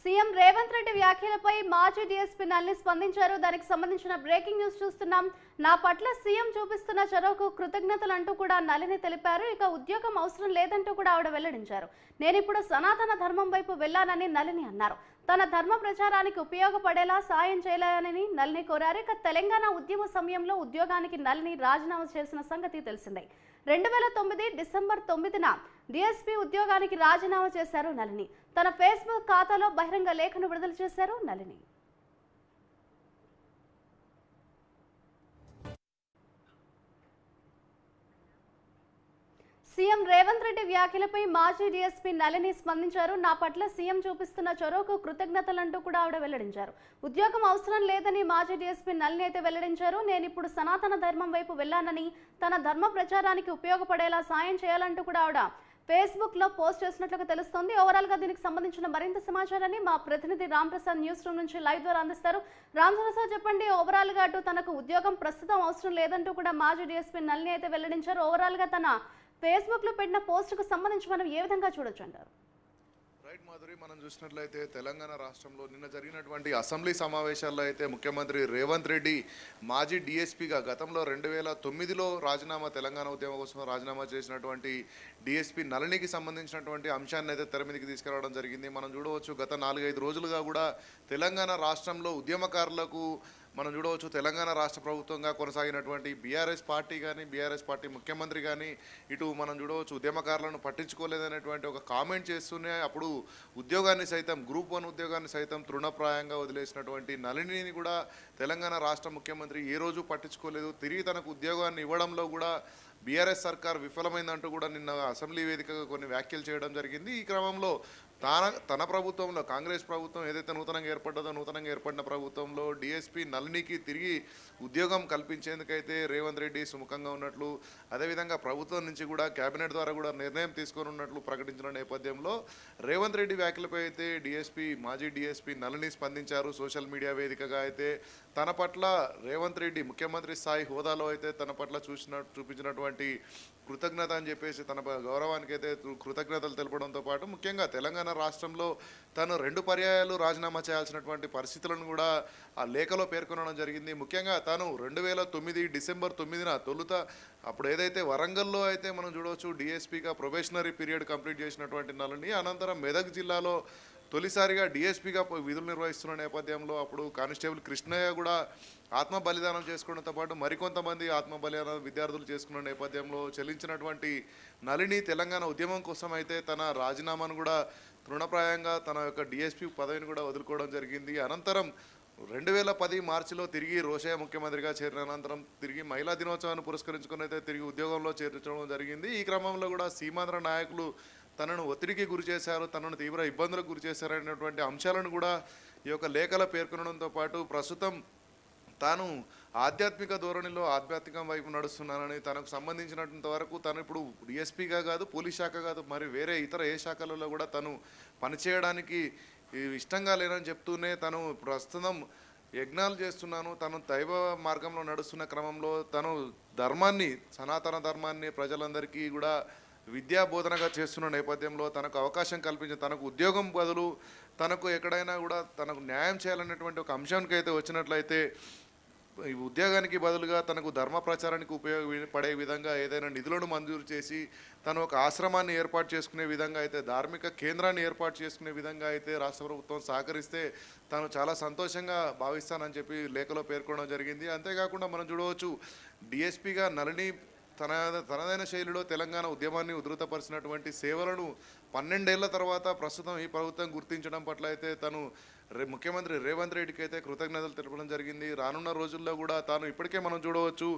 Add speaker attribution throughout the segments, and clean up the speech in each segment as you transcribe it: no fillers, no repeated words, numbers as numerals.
Speaker 1: CM Revanth Reddy వ్యాఖ్యలపై మాజీ DSP Nalini స్పందించారు. దానికి సంబంధించిన బ్రేకింగ్ న్యూస్ చూస్తున్నాం. నా పట్ల సీఎం చూపిస్తున్న చొరవకు కృతజ్ఞతలు అంటూ కూడా నళిని తెలిపారు. ఇక ఉద్యోగం అవసరం లేదంటూ కూడా ఆవిడ వెల్లడించారు. నేనిప్పుడు సనాతన ధర్మం వైపు వెళ్లానని నళిని అన్నారు. తన ధర్మ ప్రచారానికి ఉపయోగపడేలా సాయం చేయాలని నళిని కోరారు. ఇక తెలంగాణ ఉద్యమ సమయంలో ఉద్యోగానికి నళిని రాజీనామా చేసిన సంగతి తెలిసిందే. 2009 డిసెంబర్ 9న డీఎస్పీ ఉద్యోగానికి రాజీనామా చేశారు నళిని. తన ఫేస్బుక్ ఖాతాలో బహిరంగ లేఖను విడుదల చేశారు నళిని. సీఎం రేవంత్ రెడ్డి వ్యాఖ్యలపై మాజీ డీఎస్పీ నళిని స్పందించారు. నా పట్ల సీఎం చూపిస్తున్న చొరవకు కృతజ్ఞతలంటూ కూడా ఆవిడ వెల్లడించారు. ఉద్యోగం అవసరం లేదని మాజీ డీఎస్పీ నళిని అయితే వెల్లడించారు. నేనిప్పుడు సనాతన ధర్మం వైపు వెళ్లానని, తన ధర్మ ప్రచారానికి ఉపయోగపడేలా సాయం చేయాలంటూ కూడా ఆవిడ ఫేస్బుక్ లో పోస్ట్ చేసినట్లుగా తెలుస్తోంది. ఓవరాల్ గా దీనికి సంబంధించిన మరింత సమాచారాన్ని మా ప్రతినిధి రామ్ ప్రసాద్ న్యూస్ రూమ్ నుంచి లైవ్ ద్వారా అందిస్తారు. రామ్ ప్రసాద్, చెప్పండి. ఓవరాల్ గా అటు తనకు ఉద్యోగం ప్రస్తుతం అవసరం లేదంటూ కూడా మాజీ డీఎస్పీ నళిని అయితే వెల్లడించారు. ఓవరాల్ గా తన ఫేస్బుక్ లో పెట్టిన పోస్ట్ కు సంబంధించి మనం ఏ విధంగా చూడొచ్చు అంటారు?
Speaker 2: రైట్ మాధురి, మనం చూసినట్లయితే తెలంగాణ రాష్ట్రంలో నిన్న జరిగినటువంటి అసెంబ్లీ సమావేశాల్లో అయితే ముఖ్యమంత్రి రేవంత్ రెడ్డి మాజీ డీఎస్పీగా గతంలో 2009లో తెలంగాణ ఉద్యమం కోసం రాజీనామా చేసినటువంటి డీఎస్పీ నళినికి సంబంధించినటువంటి అంశాన్ని అయితే తెర మీదకి తీసుకురావడం జరిగింది. మనం చూడవచ్చు, గత 4-5 రోజులుగా కూడా తెలంగాణ రాష్ట్రంలో ఉద్యమకారులకు మనం చూడవచ్చు, తెలంగాణ రాష్ట్ర ప్రభుత్వంగా కొనసాగినటువంటి బీఆర్ఎస్ పార్టీ కానీ, బీఆర్ఎస్ పార్టీ ముఖ్యమంత్రి కానీ ఇటు మనం చూడవచ్చు ఉద్యమకారులను పట్టించుకోలేదనేటువంటి ఒక కామెంట్ చేస్తూనే అప్పుడు ఉద్యోగాన్ని సైతం, గ్రూప్ 1 ఉద్యోగాన్ని సైతం తృణప్రాయంగా వదిలేసినటువంటి నళినిని కూడా తెలంగాణ రాష్ట్ర ముఖ్యమంత్రి ఏ రోజు పట్టించుకోలేదు. తిరిగి తనకు ఉద్యోగాన్ని ఇవ్వడంలో కూడా బీఆర్ఎస్ సర్కార్ విఫలమైందంటూ కూడా నిన్న అసెంబ్లీ వేదికగా కొన్ని వ్యాఖ్యలు చేయడం జరిగింది. ఈ క్రమంలో తన ప్రభుత్వంలో, కాంగ్రెస్ ప్రభుత్వం ఏదైతే నూతనంగా ఏర్పడిన ప్రభుత్వంలో డీఎస్పీ నళినికి తిరిగి ఉద్యోగం కల్పించేందుకైతే రేవంత్ రెడ్డి సుముఖంగా ఉన్నట్లు, అదేవిధంగా ప్రభుత్వం నుంచి కూడా కేబినెట్ ద్వారా కూడా నిర్ణయం తీసుకొని ఉన్నట్లు ప్రకటించిన నేపథ్యంలో రేవంత్ రెడ్డి వ్యాఖ్యలపై అయితే మాజీ డీఎస్పీ నళిని స్పందించారు. సోషల్ మీడియా వేదికగా అయితే తన పట్ల రేవంత్ రెడ్డి ముఖ్యమంత్రి స్థాయి హోదాలో అయితే తన పట్ల చూపించినటువంటి కృతజ్ఞత అని చెప్పేసి, తన గౌరవానికి అయితే కృతజ్ఞతలు తెలపడంతో పాటు ముఖ్యంగా తెలంగాణ రాష్ట్రంలో తను 2 పర్యాయాలు రాజీనామా చేయాల్సినటువంటి పరిస్థితులను కూడా ఆ లేఖలో పేర్కొనడం జరిగింది. ముఖ్యంగా తాను 2009 డిసెంబర్ 9న తొలుత అప్పుడు ఏదైతే వరంగల్లో అయితే మనం చూడవచ్చు డీఎస్పీగా ప్రొబేషనరీ పీరియడ్ కంప్లీట్ చేసినటువంటి నళిని అనంతరం మెదక్ జిల్లాలో తొలిసారిగా డీఎస్పీగా విధులు నిర్వహిస్తున్న నేపథ్యంలో అప్పుడు కానిస్టేబుల్ కృష్ణయ్య కూడా ఆత్మ బలిదానం చేసుకోవడంతో పాటు మరికొంతమంది ఆత్మ బలిదానం విద్యార్థులు చేసుకున్న నేపథ్యంలో చెల్లించినటువంటి నళిని తెలంగాణ ఉద్యమం కోసం అయితే తన రాజీనామాను కూడా తృణప్రాయంగా తన యొక్క డీఎస్పీ పదవిని కూడా వదులుకోవడం జరిగింది. అనంతరం 2010 మార్చిలో తిరిగి రోషయ్య ముఖ్యమంత్రిగా చేరిన అనంతరం తిరిగి మహిళా దినోత్సవాన్ని పురస్కరించుకుని అయితే తిరిగి ఉద్యోగంలో చేర్చడం జరిగింది. ఈ క్రమంలో కూడా సీమాంధ్ర నాయకులు తనను ఒత్తిడికి గురి చేశారు, తనను తీవ్ర ఇబ్బందులకు గురి చేశారనేటువంటి అంశాలను కూడా ఈ యొక్క లేఖలో పేర్కొనడంతో పాటు ప్రస్తుతం తాను ఆధ్యాత్మిక ధోరణిలో ఆధ్యాత్మికం వైపు నడుస్తున్నానని, తనకు సంబంధించినంత వరకు తను ఇప్పుడు డిఎస్పీగా కాదు, పోలీస్ శాఖ కాదు, మరి వేరే ఇతర ఏ శాఖలలో కూడా తను పనిచేయడానికి ఇష్టంగా లేనని చెప్తూనే తను ప్రస్తుతం యజ్ఞాలు చేస్తున్నాను, తను దైవ మార్గంలో నడుస్తున్న క్రమంలో తను ధర్మాన్ని, సనాతన ధర్మాన్ని ప్రజలందరికీ కూడా విద్యా బోధనగా చేస్తున్న నేపథ్యంలో తనకు అవకాశం కల్పించి తనకు ఉద్యోగం బదులు తనకు ఎక్కడైనా కూడా తనకు న్యాయం చేయాలనేటువంటి ఒక అంశానికి అయితే వచ్చినట్లయితే ఈ ఉద్యోగానికి బదులుగా తనకు ధర్మ ప్రచారానికి ఉపయోగపడే విధంగా ఏదైనా నిధులను మంజూరు చేసి తను ఒక ఆశ్రమాన్ని ఏర్పాటు చేసుకునే విధంగా అయితే, ధార్మిక కేంద్రాన్ని ఏర్పాటు చేసుకునే విధంగా అయితే రాష్ట్ర ప్రభుత్వం సహకరిస్తే తాను చాలా సంతోషంగా భావిస్తానని చెప్పి లేఖలో పేర్కొనడం జరిగింది. అంతేకాకుండా మనం చూడవచ్చు, డిఎస్పీగా నళిని తనదైన శైలిలో తెలంగాణ ఉద్యమాన్ని ఉధృతపరిచినటువంటి సేవలను 12 ఏళ్ల తర్వాత ప్రస్తుతం ఈ ప్రభుత్వం గుర్తించడం పట్ల అయితే తను ముఖ్యమంత్రి రేవంత్ రెడ్డికి అయితే కృతజ్ఞతలు తెలపడం జరిగింది. రానున్న రోజుల్లో కూడా తాను ఇప్పటికే మనం చూడవచ్చు,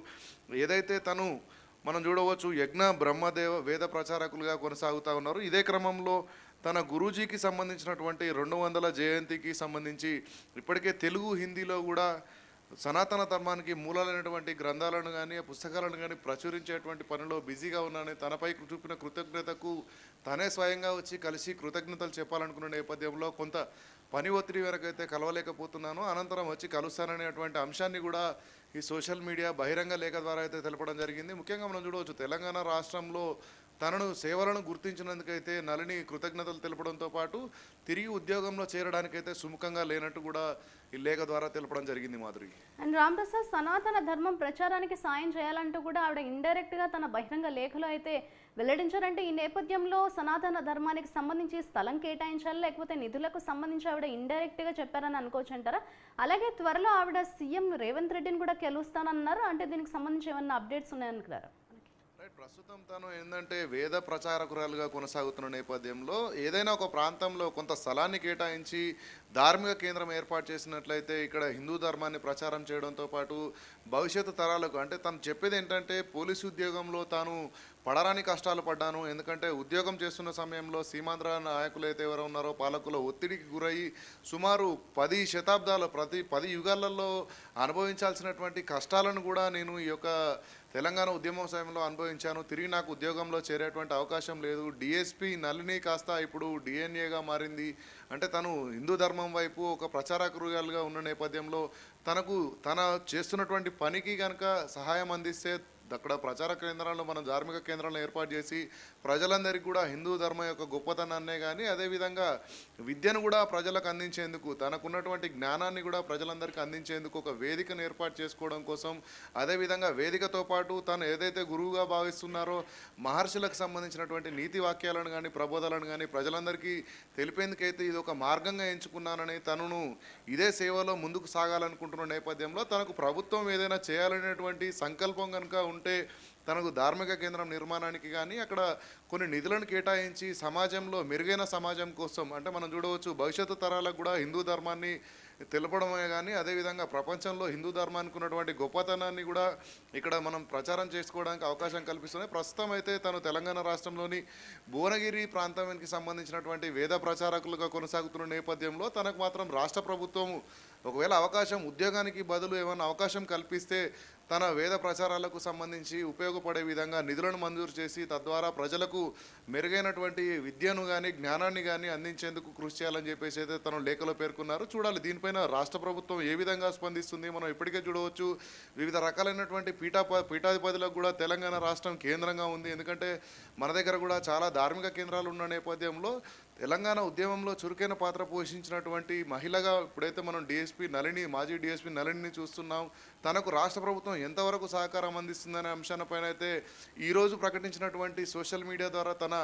Speaker 2: ఏదైతే మనం చూడవచ్చు యజ్ఞ బ్రహ్మదేవ వేద ప్రచారకులుగా కొనసాగుతూ ఉన్నారు. ఇదే క్రమంలో తన గురూజీకి సంబంధించినటువంటి 200వ జయంతికి సంబంధించి ఇప్పటికే తెలుగు, హిందీలో కూడా సనాతన ధర్మానికి మూలాలైనటువంటి గ్రంథాలను కానీ, పుస్తకాలను కానీ ప్రచురించేటువంటి పనిలో బిజీగా ఉన్నానని, తనపై చూపిన కృతజ్ఞతకు తనే స్వయంగా వచ్చి కలిసి కృతజ్ఞతలు చెప్పాలనుకున్న నేపథ్యంలో కొంత పని ఒత్తిడి వరకైతే కలవలేకపోతున్నాను, అనంతరం వచ్చి కలుస్తాననేటువంటి అంశాన్ని కూడా ఈ సోషల్ మీడియా బహిరంగ లేఖ ద్వారా అయితే తెలపడం జరిగింది. ముఖ్యంగా మనం చూడవచ్చు, తెలంగాణ రాష్ట్రంలో తనను సేవలను గుర్తించినందుకైతే నళిని కృతజ్ఞతలు తెలపడంతో పాటు తిరిగి ఉద్యోగంలో చేరడానికైతే సుముఖంగా లేనట్టు కూడా ఈ లేఖ ద్వారా తెలపడం జరిగింది మాధురి.
Speaker 1: అండ్ రామ్ ప్రసాద్, సనాతన ధర్మం ప్రచారానికి సాయం చేయాలంటూ కూడా ఆవిడ ఇండైరెక్ట్ గా తన బహిరంగ లేఖలో అయితే వెల్లడించారంటే, ఈ నేపథ్యంలో సనాతన ధర్మానికి సంబంధించి స్థలం కేటాయించాలి లేకపోతే నిధులకు సంబంధించి ఆవిడ ఇండైరెక్ట్ గా చెప్పారని అనుకోవచ్చు అంటారా? అలాగే త్వరలో ఆవిడ సీఎం రేవంత్ రెడ్డిని కూడా గెలుస్తానన్నారు, అంటే దీనికి సంబంధించి ఏమన్నా అప్డేట్స్ ఉన్నాయనుకున్నారా?
Speaker 2: ప్రస్తుతం తను ఏంటంటే వేద ప్రచారకురాలుగా కొనసాగుతున్న నేపథ్యంలో ఏదైనా ఒక ప్రాంతంలో కొంత స్థలాన్ని కేటాయించి ధార్మిక కేంద్రం ఏర్పాటు చేసినట్లయితే ఇక్కడ హిందూ ధర్మాన్ని ప్రచారం చేయడంతో పాటు భవిష్యత్తు తరాలకు, అంటే తను చెప్పేది ఏంటంటే పోలీసు ఉద్యోగంలో తాను పడరాని కష్టాలు పడ్డాను, ఎందుకంటే ఉద్యోగం చేస్తున్న సమయంలో సీమాంధ్ర నాయకులు అయితే ఎవరు ఉన్నారో పాలకుల ఒత్తిడికి గురయ్యి సుమారు 10 శతాబ్దాల 10 యుగాలలో అనుభవించాల్సినటువంటి కష్టాలను కూడా నేను ఈ యొక్క తెలంగాణ ఉద్యమం సమయంలో అనుభవించాను. తిరిగి నాకు ఉద్యోగంలో చేరేటువంటి అవకాశం లేదు. డిఎస్పీ నళిని కాస్త ఇప్పుడు డిఎన్ఏగా మారింది. అంటే తను హిందూ ధర్మం వైపు ఒక ప్రచారకులుగా ఉన్న నేపథ్యంలో తన చేస్తున్నటువంటి పనికి కనుక సహాయం అందిస్తే అక్కడ ప్రచార కేంద్రాలను మనం ధార్మిక కేంద్రాలను ఏర్పాటు చేసి ప్రజలందరికీ కూడా హిందూ ధర్మం యొక్క గొప్పతనాన్నే కానీ అదేవిధంగా విద్యను కూడా ప్రజలకు అందించేందుకు, తనకున్నటువంటి జ్ఞానాన్ని కూడా ప్రజలందరికీ అందించేందుకు ఒక వేదికను ఏర్పాటు చేసుకోవడం కోసం, అదేవిధంగా వేదికతో పాటు తను ఏదైతే గురువుగా భావిస్తున్నారో మహర్షులకు సంబంధించినటువంటి నీతి వాక్యాలను కానీ ప్రబోధాలను కానీ ప్రజలందరికీ తెలిపేందుకైతే ఇది ఒక మార్గంగా ఎంచుకున్నానని, తనను ఇదే సేవలో ముందుకు సాగాలనుకుంటున్న నేపథ్యంలో తనకు ప్రభుత్వం ఏదైనా చేయాలనేటువంటి సంకల్పం కనుక ఉంటే తనకు ధార్మిక కేంద్రం నిర్మాణానికి కానీ అక్కడ కొన్ని నిధులను కేటాయించి సమాజంలో మెరుగైన సమాజం కోసం, అంటే మనం చూడవచ్చు భవిష్యత్తు తరాలకు కూడా హిందూ ధర్మాన్ని తెలపడమే కానీ అదేవిధంగా ప్రపంచంలో హిందూ ధర్మానికి ఉన్నటువంటి గొప్పతనాన్ని కూడా ఇక్కడ మనం ప్రచారం చేసుకోవడానికి అవకాశం కల్పిస్తున్నాయి. ప్రస్తుతం అయితే తను తెలంగాణ రాష్ట్రంలోని భువనగిరి ప్రాంతానికి సంబంధించినటువంటి వేద ప్రచారకులుగా కొనసాగుతున్న నేపథ్యంలో తనకు మాత్రం రాష్ట్ర ప్రభుత్వం ఒకవేళ అవకాశం, ఉద్యోగానికి బదులు ఏమైనా అవకాశం కల్పిస్తే తన వేద ప్రచారాలకు సంబంధించి ఉపయోగపడే విధంగా నిధులను మంజూరు చేసి తద్వారా ప్రజలకు మెరుగైనటువంటి విద్యను కానీ జ్ఞానాన్ని కానీ అందించేందుకు కృషి చేయాలని చెప్పేసి అయితే తను లేఖలో పేర్కొన్నారు. చూడాలి దీనిపైన రాష్ట్ర ప్రభుత్వం ఏ విధంగా స్పందిస్తుంది. మనం ఇప్పటికే చూడవచ్చు వివిధ రకాలైనటువంటి పీఠాధిపతులకు కూడా తెలంగాణ రాష్ట్రం కేంద్రంగా ఉంది. ఎందుకంటే మన దగ్గర కూడా చాలా ధార్మిక కేంద్రాలు ఉన్న నేపథ్యంలో తెలంగాణ ఉద్యమంలో చురుకైన పాత్ర పోషించినటువంటి మహిళగా ఇప్పుడైతే మనం మాజీ డిఎస్పీ నళినిని చూస్తున్నాం. తనకు రాష్ట్ర ప్రభుత్వం ఎంతవరకు సహకారం అందిస్తుందనే అంశాలపైన అయితే ఈరోజు ప్రకటించినటువంటి సోషల్ మీడియా ద్వారా తన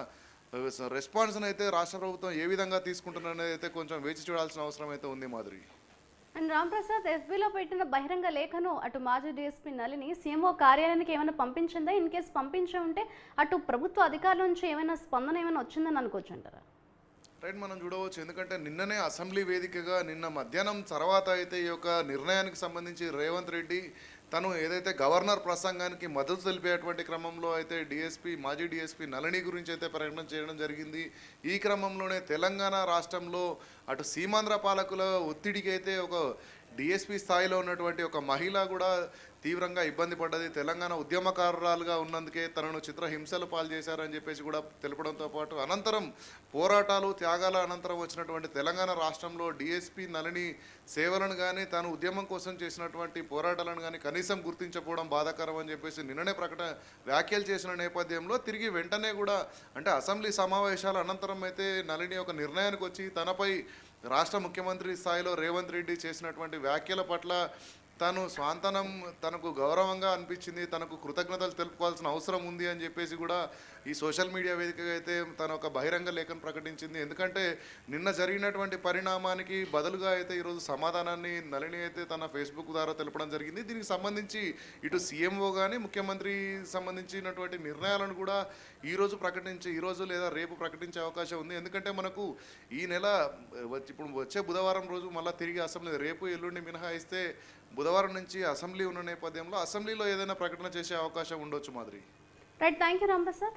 Speaker 2: రెస్పాన్స్ని అయితే రాష్ట్ర ప్రభుత్వం ఏ విధంగా తీసుకుంటుందనేది అయితే కొంచెం వేచి చూడాల్సిన అవసరం అయితే ఉంది మాధురి.
Speaker 1: అండ్ రామ్ ప్రసాద్, ఎఫ్బీలో పెట్టిన బహిరంగ లేఖను అటు మాజీ డీఎస్పీ నళిని సీఎంఓ కార్యాలయానికి ఏమైనా పంపించిందా? ఇన్ కేసు పంపించే ఉంటే అటు ప్రభుత్వ అధికారుల నుంచి ఏమైనా స్పందన ఏమైనా వచ్చిందని అనుకోవచ్చు అంటారా?
Speaker 2: రైట్, మనం చూడవచ్చు. ఎందుకంటే నిన్ననే అసెంబ్లీ వేదికగా నిన్న మధ్యాహ్నం తర్వాత అయితే ఈ యొక్క నిర్ణయానికి సంబంధించి రేవంత్ రెడ్డి తను ఏదైతే గవర్నర్ ప్రసంగానికి మద్దతు తెలిపేటువంటి క్రమంలో అయితే మాజీ డిఎస్పీ నళిని గురించి అయితే ప్రకటన చేయడం జరిగింది. ఈ క్రమంలోనే తెలంగాణ రాష్ట్రంలో అటు సీమాంధ్ర పాలకుల ఒత్తిడికి అయితే ఒక డిఎస్పీ స్థాయిలో ఉన్నటువంటి ఒక మహిళ కూడా తీవ్రంగా ఇబ్బంది పడ్డది. తెలంగాణ ఉద్యమకారురాలుగా ఉన్నందుకే తనను చిత్రహింసలు పాలు చేశారని చెప్పేసి కూడా తెలపడంతో పాటు అనంతరం పోరాటాలు త్యాగాల అనంతరం వచ్చినటువంటి తెలంగాణ రాష్ట్రంలో డిఎస్పీ నళిని సేవలను కానీ తాను ఉద్యమం కోసం చేసినటువంటి పోరాటాలను కానీ కనీసం గుర్తించకపోవడం బాధాకరం అని చెప్పేసి నిన్ననే వ్యాఖ్యలు చేసిన నేపథ్యంలో తిరిగి వెంటనే కూడా, అంటే అసెంబ్లీ సమావేశాల అనంతరం అయితే నళిని ఒక నిర్ణయానికి వచ్చి తనపై రాష్ట్ర ముఖ్యమంత్రి స్థాయిలో రేవంత్ రెడ్డి చేసినటువంటి వ్యాఖ్యల పట్ల తను స్వాంతనం, తనకు గౌరవంగా అనిపించింది, తనకు కృతజ్ఞతలు తెలుపుకోవాల్సిన అవసరం ఉంది అని చెప్పేసి కూడా ఈ సోషల్ మీడియా వేదికగా అయితే తన ఒక బహిరంగ లేఖను ప్రకటించింది. ఎందుకంటే నిన్న జరిగినటువంటి పరిణామానికి బదులుగా అయితే ఈరోజు సమాధానాన్ని నళిని అయితే తన ఫేస్బుక్ ద్వారా తెలపడం జరిగింది. దీనికి సంబంధించి ఇటు సీఎంఓ కానీ ముఖ్యమంత్రి సంబంధించినటువంటి నిర్ణయాలను కూడా ఈరోజు లేదా రేపు ప్రకటించే అవకాశం ఉంది. ఎందుకంటే మనకు ఈ నెల ఇప్పుడు వచ్చే బుధవారం రోజు మళ్ళీ తిరిగి అసెంబ్లీ, రేపు ఎల్లుండి మినహాయిస్తే బుధవారం నుంచి అసెంబ్లీ ఉన్న నేపథ్యంలో అసెంబ్లీలో ఏదైనా ప్రకటన చేసే అవకాశం ఉండొచ్చు మాదిరి.
Speaker 1: Right, thank you Ram Prasad.